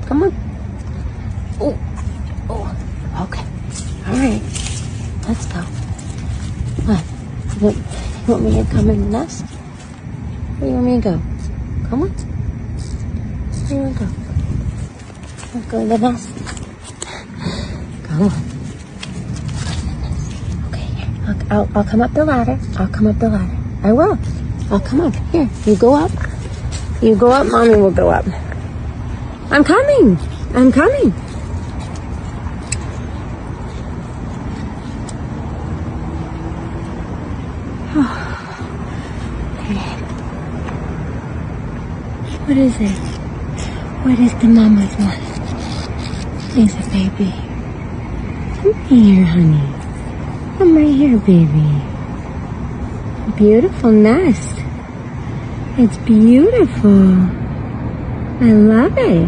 Come on. Oh, oh, okay. All right. Let's go. What? You want me to come in the nest? Where do you want me to go? Come on. Where do you want to go? Let's go in the nest. Come on. Okay, here. I'll come up the ladder. I'll come up the ladder. I will. I'll come up. Here. You go up. You go up. Mommy will go up. I'm coming. I'm coming. What is it? What is the mama's one? Is it, baby? Come here, honey. Come right here, baby. Beautiful nest. It's beautiful. I love it.